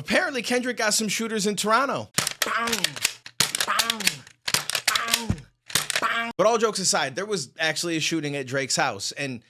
Apparently, Kendrick got some shooters in Toronto. But all jokes aside, there was actually a shooting at Drake's house, and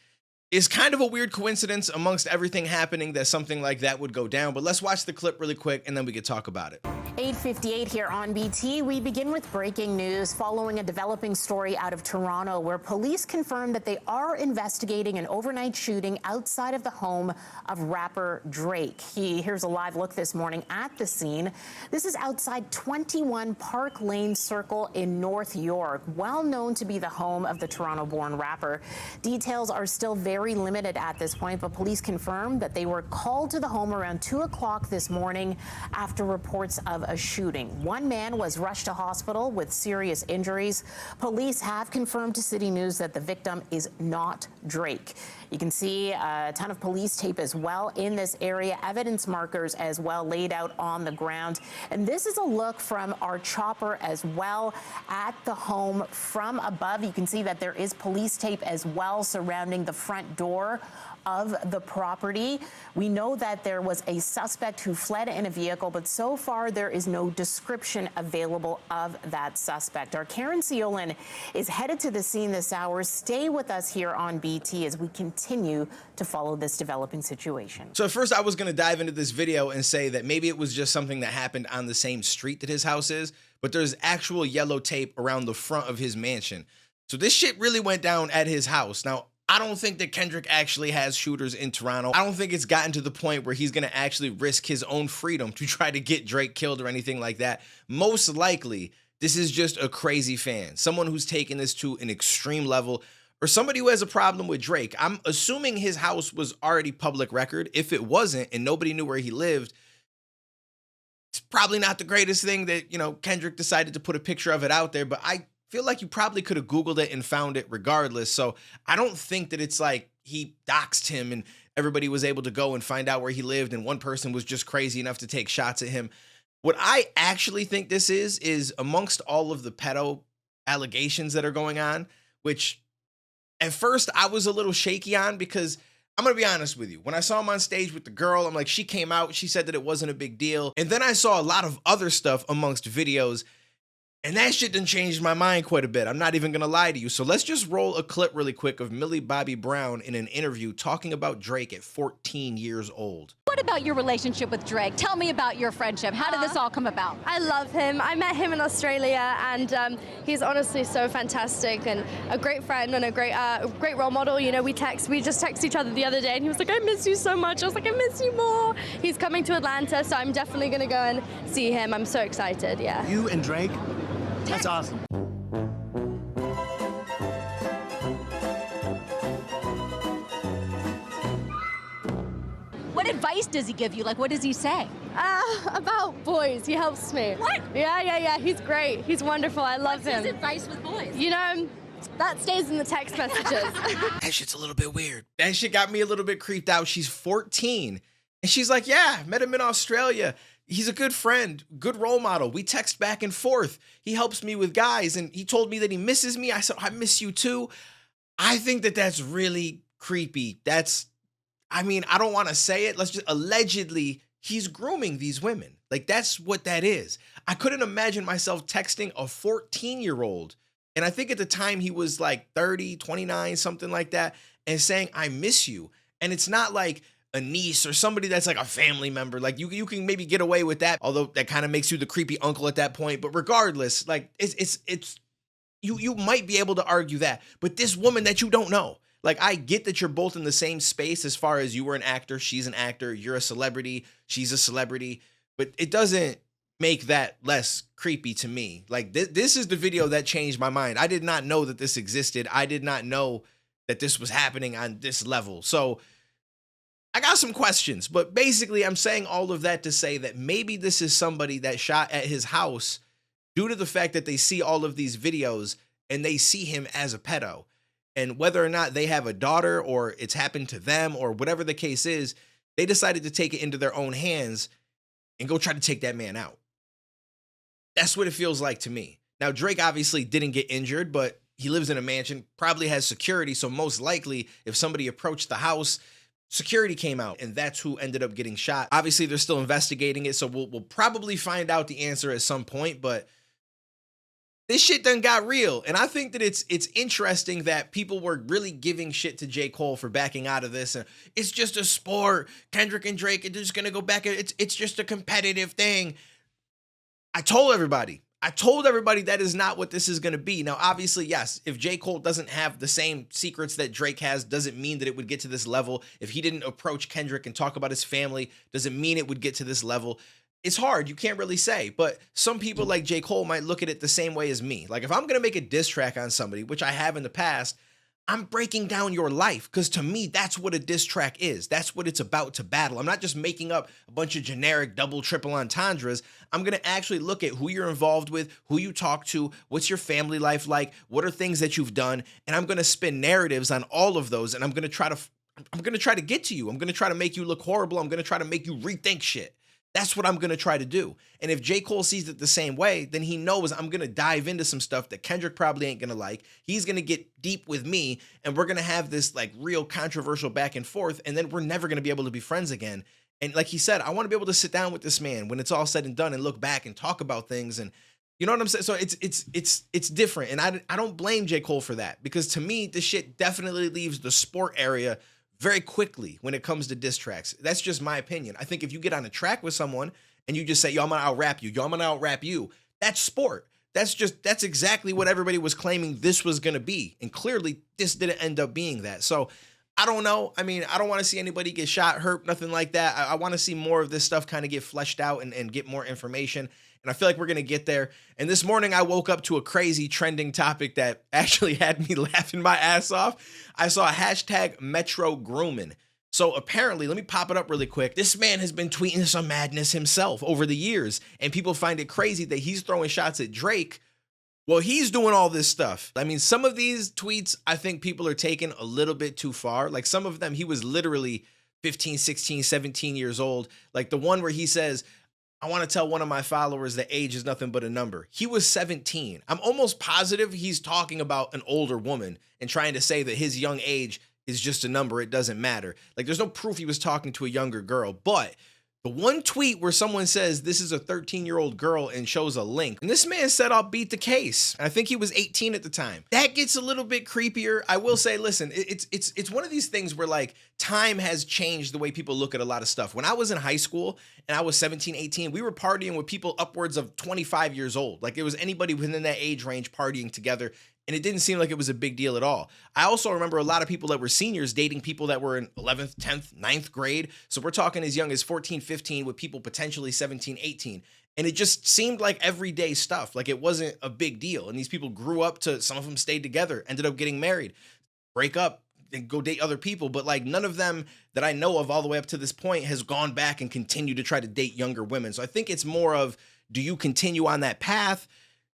it's kind of a weird coincidence amongst everything happening that something like that would go down. But let's watch the clip really quick, and then we could talk about it. 8:58 here on BT. We begin with breaking news following a developing story out of Toronto where police confirmed that they are investigating an overnight shooting outside of the home of rapper Drake. Here's a live look this morning at the scene. This is outside 21 Park Lane Circle in North York, well known to be the home of the Toronto-born rapper. Details are still very limited at this point, but police confirmed that they were called to the home around 2 o'clock this morning after reports of a shooting. One man was rushed to hospital with serious injuries. Police have confirmed to City News that the victim is not Drake. You can see a ton of police tape as well in this area, evidence markers as well laid out on the ground. And this is a look from our chopper as well at the home from above. You can see that there is police tape as well surrounding the front door of the property. We know that there was a suspect who fled in a vehicle, but so far there is no description available of that suspect. Our Karen Ciolin is headed to the scene this hour. Stay with us here on BT as we continue to follow this developing situation. So at first I was going to dive into this video and say that maybe it was just something that happened on the same street that his house is, but there's actual yellow tape around the front of his mansion. So this shit really went down at his house. Now, I don't think that Kendrick actually has shooters in Toronto. I don't think it's gotten to the point where he's going to actually risk his own freedom to try to get Drake killed or anything like that. Most likely, this is just a crazy fan, someone who's taken this to an extreme level, or somebody who has a problem with Drake. I'm assuming his house was already public record. If it wasn't and nobody knew where he lived, it's probably not the greatest thing that, Kendrick decided to put a picture of it out there, but I feel like you probably could have Googled it and found it regardless. So I don't think that it's like he doxed him and everybody was able to go and find out where he lived and one person was just crazy enough to take shots at him. What I actually think this is amongst all of the pedo allegations that are going on, which at first I was a little shaky on, because I'm going to be honest with you. When I saw him on stage with the girl, I'm like, she came out, she said that it wasn't a big deal. And then I saw a lot of other stuff amongst videos, and that shit done changed my mind quite a bit. I'm not even going to lie to you. So let's just roll a clip really quick of Millie Bobby Brown in an interview talking about Drake at 14 years old. What about your relationship with Drake? Tell me about your friendship. How did this all come about? I love him. I met him in Australia, and he's honestly so fantastic and a great friend and a great role model. We just texted each other the other day, and he was like, I miss you so much. I was like, I miss you more. He's coming to Atlanta, so I'm definitely going to go and see him. I'm so excited, yeah. You and Drake? That's awesome. What advice does he give you? Like, what does he say? About boys. He helps me. What? Yeah. He's great. He's wonderful. I love him. What's his advice with boys? That stays in the text messages. That shit's a little bit weird. That shit got me a little bit creeped out. She's 14. And she's like, yeah, met him in Australia. He's a good friend, good role model. We text back and forth. He helps me with guys, and he told me that he misses me. I said, I miss you too. I think that that's really creepy. I don't want to say it. Allegedly, he's grooming these women. Like, that's what that is. I couldn't imagine myself texting a 14-year-old, and I think at the time he was like 30, 29, something like that, and saying, I miss you. And it's not like a niece or somebody that's like a family member. Like, you can maybe get away with that, although that kind of makes you the creepy uncle at that point. But regardless, like, you might be able to argue that. But this woman that you don't know, like, I get that you're both in the same space as far as you were an actor, she's an actor, you're a celebrity, she's a celebrity, but it doesn't make that less creepy to me. Like, this is the video that changed my mind. I did not know that this existed. I did not know that this was happening on this level. So I got some questions, but basically I'm saying all of that to say that maybe this is somebody that shot at his house due to the fact that they see all of these videos and they see him as a pedo. And whether or not they have a daughter or it's happened to them or whatever the case is, they decided to take it into their own hands and go try to take that man out. That's what it feels like to me. Now, Drake obviously didn't get injured, but he lives in a mansion, probably has security. So most likely if somebody approached the house, security came out, and that's who ended up getting shot. Obviously, they're still investigating it, so we'll probably find out the answer at some point, but this shit done got real. And I think that it's interesting that people were really giving shit to J. Cole for backing out of this. And it's just a sport. Kendrick and Drake are just gonna go back. It's just a competitive thing. I told everybody that is not what this is going to be. Now, obviously, yes, if J. Cole doesn't have the same secrets that Drake has, doesn't mean that it would get to this level. If he didn't approach Kendrick and talk about his family, doesn't mean it would get to this level. It's hard. You can't really say. But some people like J. Cole might look at it the same way as me. Like, if I'm going to make a diss track on somebody, which I have in the past, I'm breaking down your life, because to me, that's what a diss track is. That's what it's about to battle. I'm not just making up a bunch of generic double, triple entendres. I'm going to actually look at who you're involved with, who you talk to, what's your family life like, what are things that you've done, and I'm going to spin narratives on all of those, and I'm going to try to get to you. I'm going to try to make you look horrible. I'm going to try to make you rethink shit. That's what I'm going to try to do. And if J. Cole sees it the same way, then he knows I'm going to dive into some stuff that Kendrick probably ain't going to like. He's going to get deep with me, and we're going to have this like real controversial back and forth, and then we're never going to be able to be friends again. And like he said, I want to be able to sit down with this man when it's all said and done and look back and talk about things. And you know what I'm saying? So it's different. And I don't blame J. Cole for that, because to me, this shit definitely leaves the sport area very quickly when it comes to diss tracks. That's just my opinion. I think if you get on a track with someone and you just say, yo, I'm gonna out-rap you, yo, I'm gonna out-rap you, that's sport. That's exactly what everybody was claiming this was gonna be. And clearly this didn't end up being that. So I don't know. I mean, I don't want to see anybody get shot, hurt, nothing like that. I want to see more of this stuff kind of get fleshed out and get more information. And I feel like we're going to get there. And this morning I woke up to a crazy trending topic that actually had me laughing my ass off. I saw a hashtag Metro Grooming. So apparently, let me pop it up really quick. This man has been tweeting some madness himself over the years, and people find it crazy that he's throwing shots at Drake. Well, he's doing all this stuff. I mean, some of these tweets, I think people are taking a little bit too far. Like some of them, he was literally 15, 16, 17 years old. Like the one where he says, I want to tell one of my followers that age is nothing but a number. He was 17. I'm almost positive he's talking about an older woman and trying to say that his young age is just a number. It doesn't matter. Like there's no proof he was talking to a younger girl, but the one tweet where someone says this is a 13-year-old girl and shows a link, and this man said, I'll beat the case. I think he was 18 at the time. That gets a little bit creepier. I will say, listen, it's one of these things where like time has changed the way people look at a lot of stuff. When I was in high school and I was 17, 18, we were partying with people upwards of 25 years old. Like it was anybody within that age range partying together. And it didn't seem like it was a big deal at all. I also remember a lot of people that were seniors dating people that were in 11th, 10th, 9th grade. So we're talking as young as 14, 15 with people potentially 17, 18. And it just seemed like everyday stuff. Like it wasn't a big deal. And these people grew up to, some of them stayed together, ended up getting married, break up and go date other people. But like none of them that I know of all the way up to this point has gone back and continued to try to date younger women. So I think it's more of, do you continue on that path?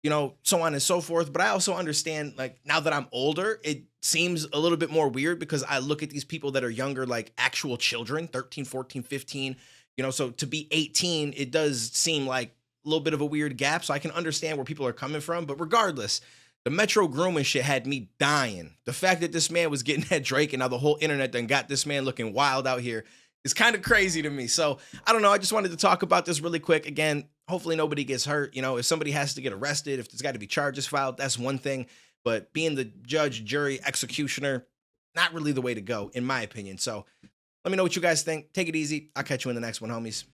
You know, so on and so forth. But I also understand, like, now that I'm older, it seems a little bit more weird because I look at these people that are younger, like actual children, 13, 14, 15, you know, so to be 18, it does seem like a little bit of a weird gap. So I can understand where people are coming from. But regardless, the Metro Grooming shit had me dying. The fact that this man was getting at Drake and now the whole internet done got this man looking wild out here is kind of crazy to me. So I don't know. I just wanted to talk about this really quick. Again, hopefully nobody gets hurt. You know, if somebody has to get arrested, if there's got to be charges filed, that's one thing. But being the judge, jury, executioner, not really the way to go, in my opinion. So let me know what you guys think. Take it easy. I'll catch you in the next one, homies.